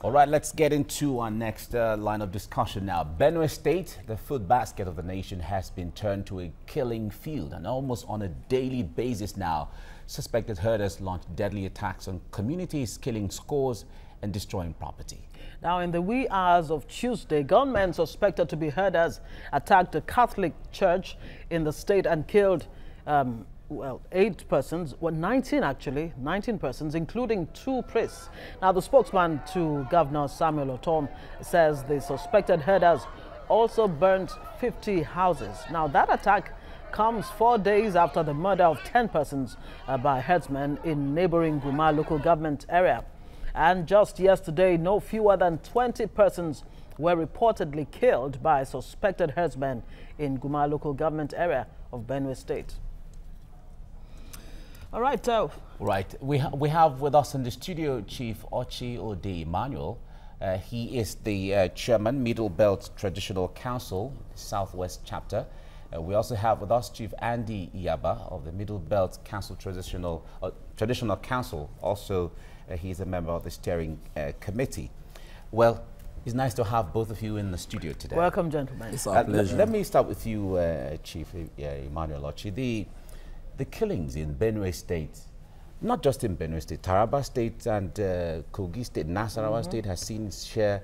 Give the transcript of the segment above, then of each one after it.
All right, let's get into our next line of discussion now. Benue State, the food basket of the nation, has been turned to a killing field, and almost on a daily basis now, suspected herders launch deadly attacks on communities, killing scores and destroying property. Now, in the wee hours of Tuesday, gunmen suspected to be herders attacked a Catholic church in the state and killed 8 persons, well, 19 actually, 19 persons, including 2 priests. Now, the spokesman to Governor Samuel Otom says the suspected herders also burnt 50 houses. Now, that attack comes 4 days after the murder of 10 persons by herdsmen in neighboring Guma local government area. And just yesterday, no fewer than 20 persons were reportedly killed by suspected herdsmen in Guma local government area of Benue State. All right, Right. We have with us in the studio Chief Ochi Ode Emmanuel. He is the chairman, Middle Belt Traditional Council, Southwest Chapter. We also have with us Chief Andy Iyaba of the Middle Belt Council Traditional Council. Also, he's a member of the steering committee. Well, it's nice to have both of you in the studio today. Welcome, gentlemen. It's our pleasure. Let me start with you, Chief Emmanuel Ochi. The killings in Benue State, not just in Benue State, Taraba State and Kogi State, Nasarawa State has seen its share,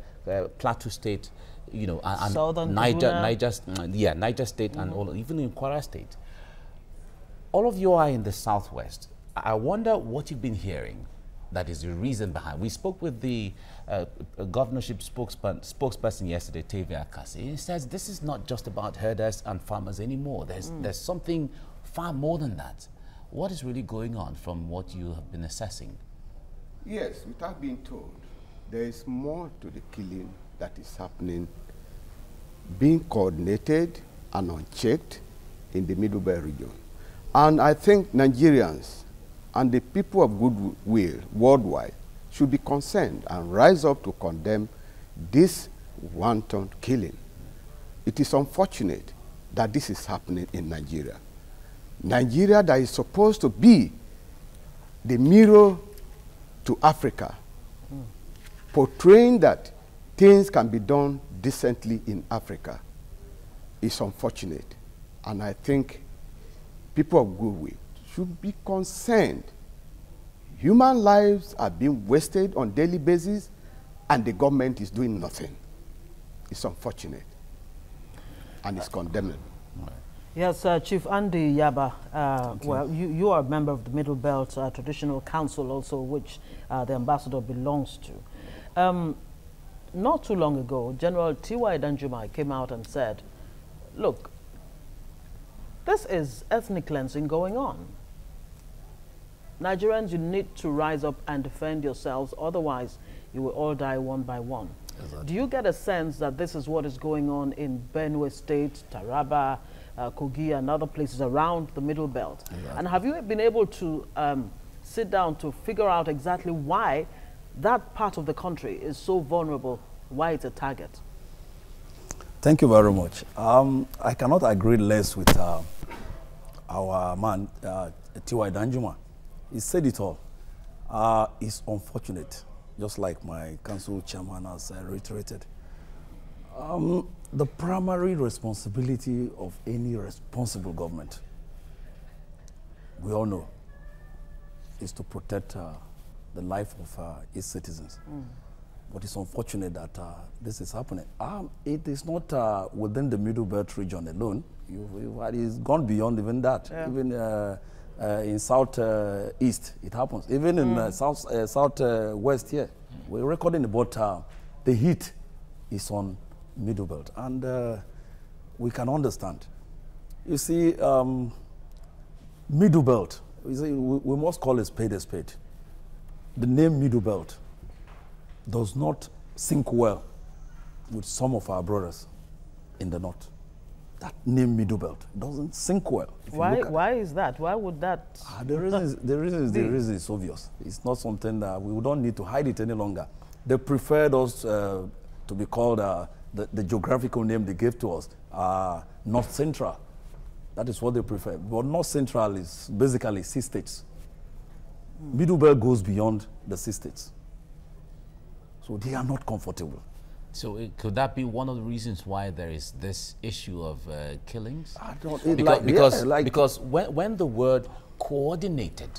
Plateau State, you know, and Southern Niger State and all, even in Kwara State. All of you are in the Southwest. I wonder what you've been hearing. That is the reason behind. We spoke with the governorship spokesperson yesterday, Teve Akasi. He says this is not just about herders and farmers anymore. There's something far more than that. What is really going on from what you have been assessing? Yes, without being told, there is more to the killing that is happening, being coordinated and unchecked in the Middle Belt region. And I think Nigerians and the people of goodwill worldwide should be concerned and rise up to condemn this wanton killing. It is unfortunate that this is happening in Nigeria. Nigeria, that is supposed to be the mirror to Africa, portraying that things can be done decently in Africa, is unfortunate. And I think people of goodwill should be concerned. Human lives are being wasted on a daily basis, and the government is doing nothing. It's unfortunate, and it's condemnable. Yes, Chief Andy Iyaba, well, you are a member of the Middle Belt Traditional Council also, which the ambassador belongs to. Not too long ago, General T.Y. Danjuma came out and said, look, this is ethnic cleansing going on. Nigerians, you need to rise up and defend yourselves, otherwise you will all die one by one. Exactly. Do you get a sense that this is what is going on in Benue State, Taraba, Kogi and other places around the Middle Belt? Exactly. And have you been able to sit down to figure out exactly why that part of the country is so vulnerable, why it's a target? Thank you very much. I cannot agree less with our man, T.Y. Danjuma. He said it all. It's unfortunate, just like my council chairman has reiterated. The primary responsibility of any responsible government, we all know, is to protect the life of its citizens. But it's unfortunate that this is happening. It is not within the Middle Belt region alone. It's gone beyond even that. Yeah. Even in southeast, it happens. Even in southwest here, we're recording about the heat is on Middle Belt, and we can understand. You see, Middle Belt, we must call a spade a spade. The name Middle Belt does not sync well with some of our brothers in the north. That name Middle Belt doesn't sync well. Why is that? Why would that? The reason is obvious. It's not something that we don't need to hide it any longer. They preferred us to be called the geographical name they gave to us, North Central. That is what they prefer. But North Central is basically 6 states. Middle Belt goes beyond the 6 states. So they are not comfortable. So could that be one of the reasons why there is this issue of killings? I don't, because when the word coordinated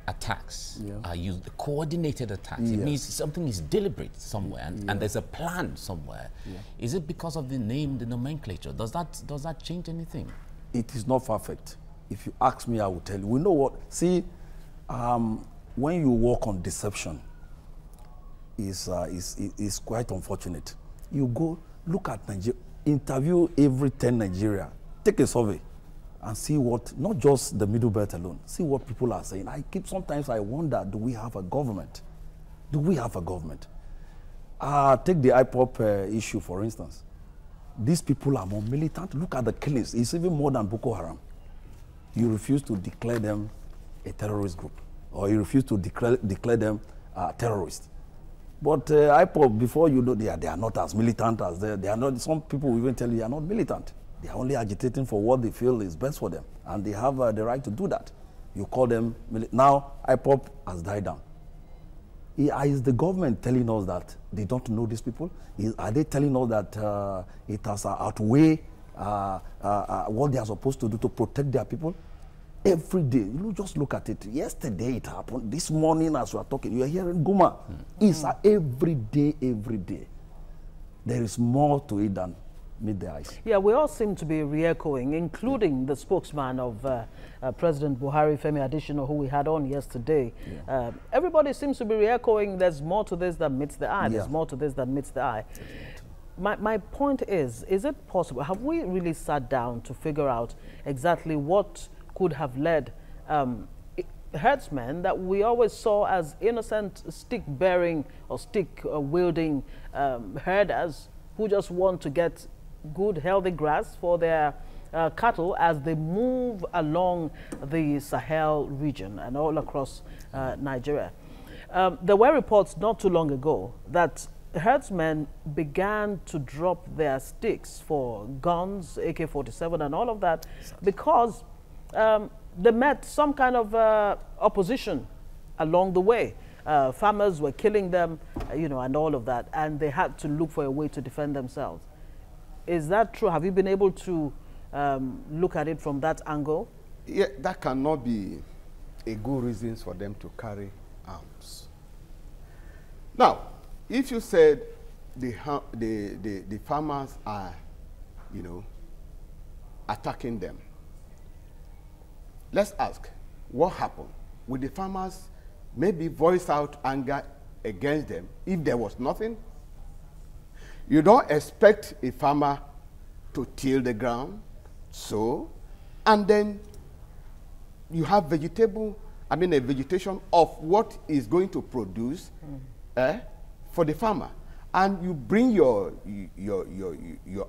attacks are used, coordinated attacks, it means something is deliberate somewhere and there's a plan somewhere. Is it because of the name, the nomenclature? Does that change anything? It is not perfect. If you ask me, I will tell you. We know what, see, when you work on deception, is quite unfortunate. You go look at Nigeria, interview every 10 Nigeria, take a survey and see what, not just the Middle Belt alone, see what people are saying. Sometimes I wonder, do we have a government? Do we have a government? Take the IPOP issue, for instance. These people are more militant. Look at the killings. It's even more than Boko Haram. You refuse to declare them a terrorist group, or you refuse to declare them terrorists. But IPOP, before you know, they are not as militant as they are not. Some people will even tell you they are not militant. They are only agitating for what they feel is best for them, and they have the right to do that. You call them now. IPOP has died down. Is the government telling us that they don't know these people? Are they telling us that it has outweigh what they are supposed to do to protect their people? Every day, you just look at it. Yesterday it happened. This morning as we are talking, you are hearing Guma. It's every day, every day. There is more to it than meet the eyes. Yeah, we all seem to be re-echoing, including the spokesman of President Buhari, Femi Adesina, who we had on yesterday. Everybody seems to be re-echoing, there's more to this than meets the eye. There's more to this than meets the eye. My point is it possible, have we really sat down to figure out exactly what could have led herdsmen that we always saw as innocent stick-bearing or stick-wielding herders who just want to get good, healthy grass for their cattle as they move along the Sahel region and all across Nigeria. There were reports not too long ago that herdsmen began to drop their sticks for guns, AK-47 and all of that because they met some kind of opposition along the way. Farmers were killing them, and all of that, and they had to look for a way to defend themselves. Is that true? Have you been able to look at it from that angle? Yeah, that cannot be a good reason for them to carry arms. Now, if you said the farmers are, attacking them, let's ask, what happened? Would the farmers maybe voice out anger against them if there was nothing? You don't expect a farmer to till the ground, and then you have a vegetation of what is going to produce for the farmer, and you bring your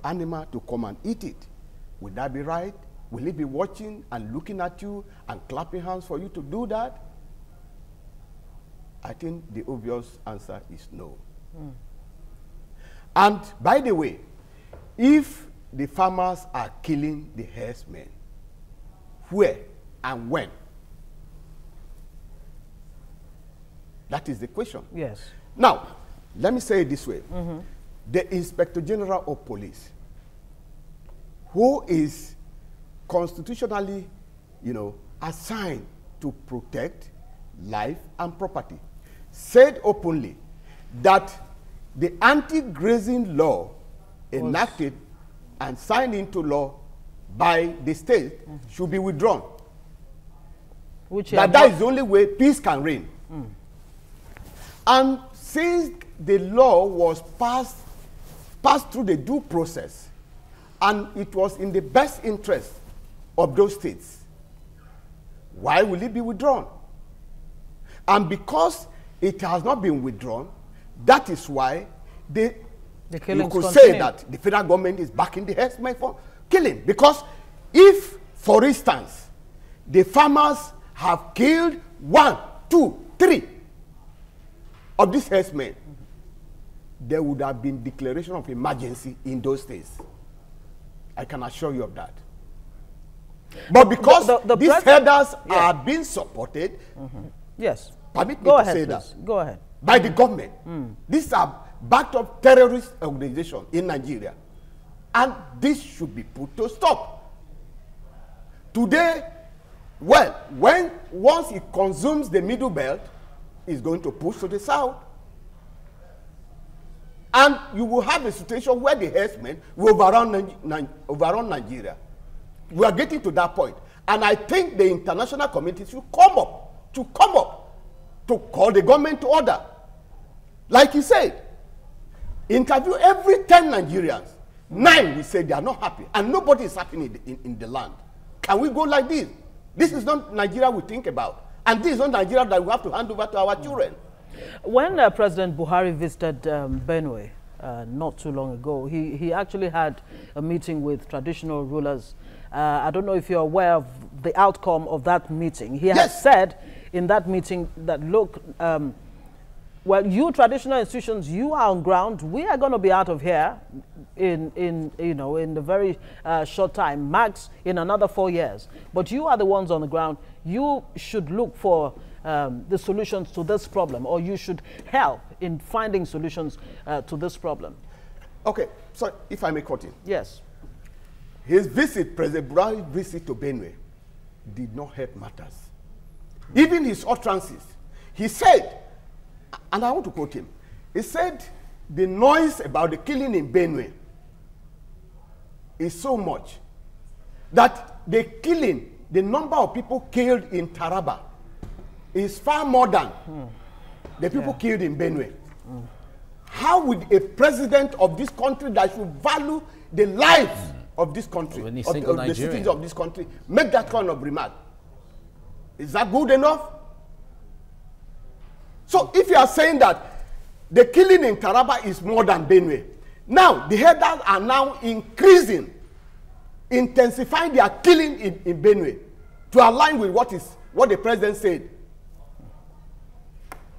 animal to come and eat it. Would that be right? Will he be watching and looking at you and clapping hands for you to do that? I think the obvious answer is no. And by the way, if the farmers are killing the herdsmen, where and when? That is the question. Yes. Now, let me say it this way. The Inspector General of Police, who is constitutionally, assigned to protect life and property, said openly that the anti-grazing law enacted and signed into law by the state should be withdrawn. That is the only way peace can reign. And since the law was passed through the due process, and it was in the best interest of those states, why will it be withdrawn? And because it has not been withdrawn, that is why you could say that the federal government is backing the herdsmen for killing. Because if, for instance, the farmers have killed 1, 2, 3 of these herdsmen, there would have been declaration of emergency in those states. I can assure you of that. But because these herders are being supported, yes, permit me to say that. Go ahead. by the government. These are backed up terrorist organizations in Nigeria. And this should be put to stop. Today, well, once it consumes the middle belt, it's going to push to the south. And you will have a situation where the herdsmen will overrun Nigeria. We are getting to that point. And I think the international community should come up to call the government to order. Like he said, interview every 10 Nigerians. 9 will say they are not happy. And nobody is happy in the land. Can we go like this? This is not Nigeria we think about. And this is not Nigeria that we have to hand over to our children. When President Buhari visited Benue not too long ago, he actually had a meeting with traditional rulers. I don't know if you're aware of the outcome of that meeting. He has said in that meeting that, look, well, you traditional institutions, you are on ground. We are going to be out of here in a very short time, max in another 4 years. But you are the ones on the ground. You should look for the solutions to this problem, or you should help in finding solutions to this problem. Okay, so if I may quote him. Yes. His visit, President Buhari's visit to Benue, did not help matters. Even his utterances, he said, and I want to quote him, he said, the noise about the killing in Benue is so much that the killing, the number of people killed in Taraba is far more than the people killed in Benue. How would a president of this country that should value the lives of this country, of the citizens of this country, make that kind of remark? Is that good enough? So if you are saying that the killing in Taraba is more than Benue, now the herders are now increasing, intensifying their killing in Benue to align with what the president said.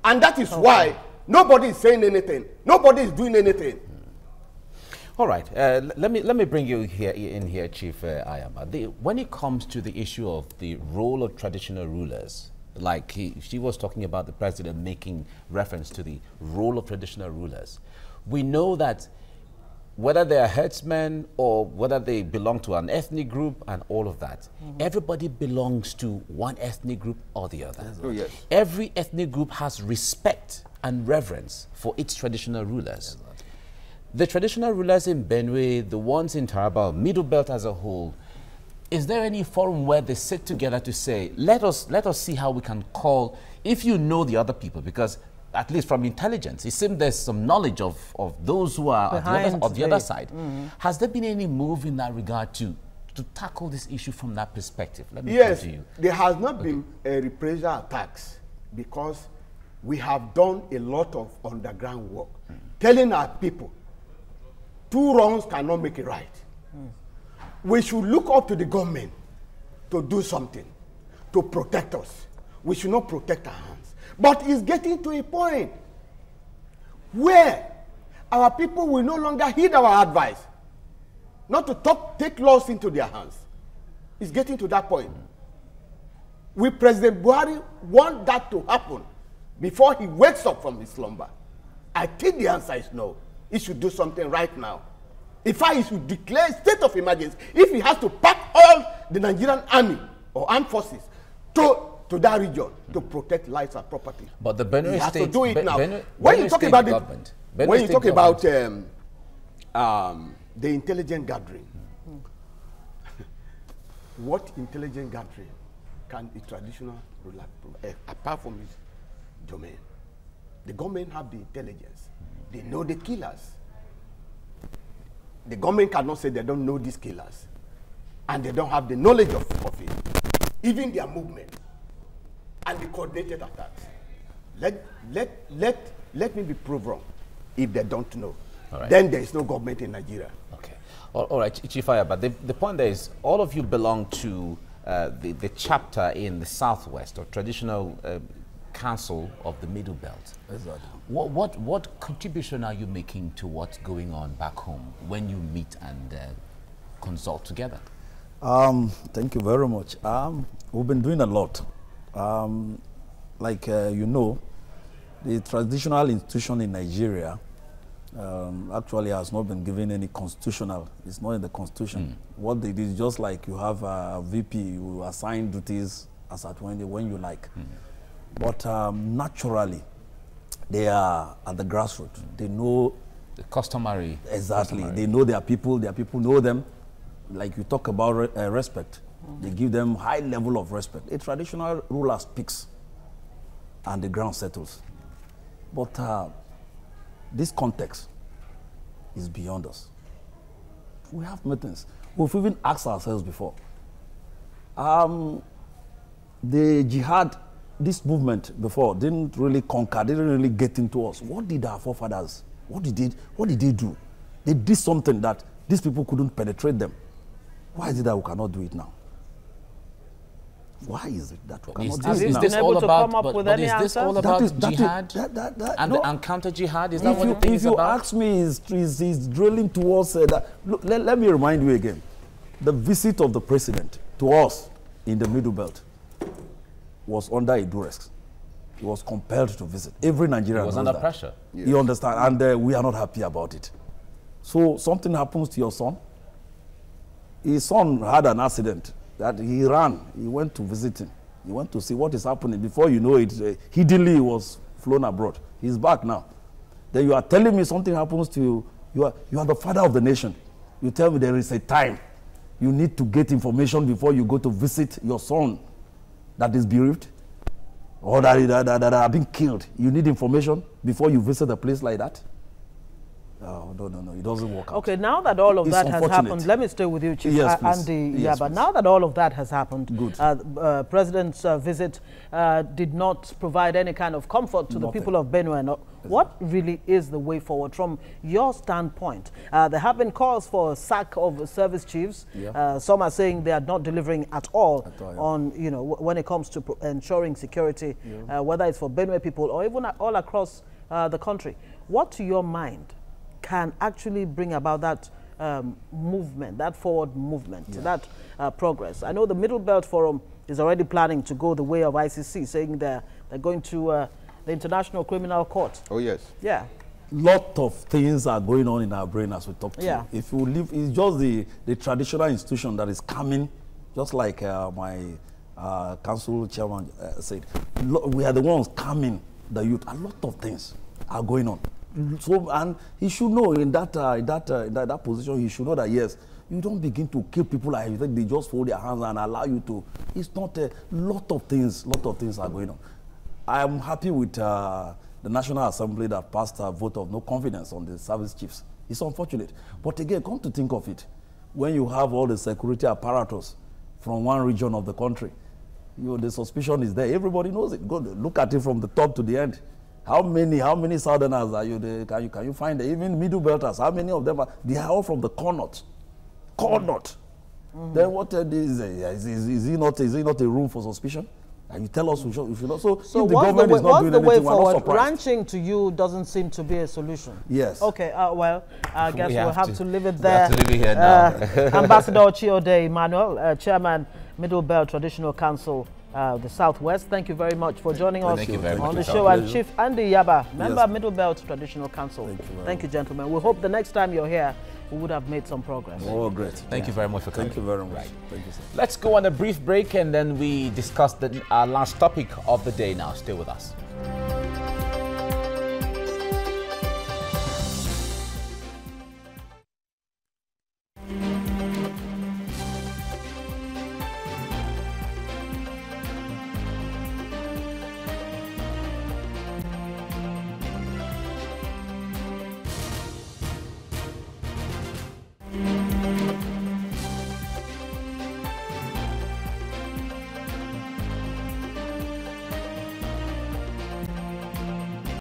And that is why nobody is saying anything. Nobody is doing anything. All right. Let me bring you in here, Chief Ayama. When it comes to the issue of the role of traditional rulers, like she was talking about the president making reference to the role of traditional rulers, we know that whether they are herdsmen or whether they belong to an ethnic group and all of that, everybody belongs to one ethnic group or the other. Oh, yes. Every ethnic group has respect and reverence for its traditional rulers. The traditional rulers in Benue, the ones in Taraba, Middle Belt as a whole, is there any forum where they sit together to say, let us see how we can call, if you know the other people, because at least from intelligence, it seems there's some knowledge of those who are on the other side. Has there been any move in that regard to tackle this issue from that perspective? Let me yes, to you. There has not been a reprisal attacks because we have done a lot of underground work, telling our people, 2 wrongs cannot make it right. We should look up to the government to do something, to protect us. We should not protect our hands. But it's getting to a point where our people will no longer heed our advice, not to take laws into their hands. It's getting to that point. Will President Buhari want that to happen before he wakes up from his slumber? I think the answer is no. He should do something right now. In fact, he should declare state of emergency if he has to pack all the Nigerian army or armed forces to that region to protect lives and property. But the Benue he has state, to do it now. When you talk about the intelligence gathering, what intelligence gathering can a traditional ruler provide, apart from his domain? The government have the intelligence. They know the killers. The government cannot say they don't know these killers. And they don't have the knowledge of it. Even their movement and the coordinated attacks. Let me be proved wrong if they don't know. Right. Then there is no government in Nigeria. Okay. All right, Chief Ayaba, the point there is all of you belong to the chapter in the Southwest, or traditional council of the Middle Belt. Exactly. What contribution are you making to what's going on back home when you meet and consult together? Thank you very much. We've been doing a lot. Like you know, The traditional institution in Nigeria actually has not been given any constitutional. It's not in the constitution. What they did is just like you have a VP, you assign duties as at when you like. But naturally, they are at the grassroots. They know the customary. Exactly. They know their people know them. Like you talk about respect. They give them high level of respect. A traditional ruler speaks and the ground settles. But this context is beyond us. We have meetings. We've even asked ourselves before. The jihad, this movement before, didn't really conquer, didn't really get into us. What did our forefathers, what did they do? They did something that these people couldn't penetrate them. Why is it that we cannot do it now? Why is it that we cannot do it now? Is this all about jihad and counter jihad? Is that what it is about? If you ask me, is drilling towards that. Look, let me remind you again. The visit of the president to us in the Middle Belt was under a duress. He was compelled to visit. Every Nigerian was under pressure. Yes. You understand? And we are not happy about it. So something happens to your son. His son had an accident. That he ran, he went to visit him. He went to see what is happening. Before you know it, hiddenly he was flown abroad. He's back now. Then you are telling me something happens to you. You are the father of the nation. You tell me there is a time you need to get information before you go to visit your son that is bereaved or that have been killed. You need information before you visit a place like that. Oh, no, it doesn't work out. Okay, now that all of that has happened, let me stay with you, Chief Andy Yaba. Now that all of that has happened, President's visit did not provide any kind of comfort to the people of Benue. What really is the way forward from your standpoint? There have been calls for a sack of service chiefs. Some are saying they are not delivering at all on, when it comes to ensuring security, whether it's for Benue people or even all across the country. What, to your mind, can actually bring about that movement, that forward movement, that progress? I know the Middle Belt Forum is already planning to go the way of ICC, saying they're going to the International Criminal Court. Oh, yes. Yeah. Lot of things are going on in our brain as we talk to you. If you leave, it's just the traditional institution that is coming, just like my council chairman said. We are the ones coming, the youth. A lot of things are going on. So, and he should know in that position, he should know that yes, you don't begin to kill people like that. They just fold their hands and allow you to. It's not a lot of things are going on. I am happy with the National Assembly that passed a vote of no confidence on the service chiefs. It's unfortunate. But again, come to think of it, when you have all the security apparatus from one region of the country, the suspicion is there. Everybody knows it. Go look at it from the top to the end. How many Southerners are you there? Can you find them? Even Middle Belters, how many of them are? They are all from the Connaught. Then what is he not a room for suspicion? And you tell us if you know. So if the government is not doing anything, we're not surprised. Ranching to you doesn't seem to be a solution. Yes. Okay. Well, I guess we'll have to leave it there. We have to leave it here now. Ambassador Chiode Emmanuel, Chairman, Middle Belt Traditional Council, the Southwest. Thank you very much for joining us on the show. And Chief Andy Yaba, member Middle Belt Traditional Council. Thank you, gentlemen. We hope the next time you're here, we would have made some progress. Oh, great. Thank you very much for coming. Thank you very much. Thank you, sir. Let's go on a brief break and then we discuss our last topic of the day now. Stay with us.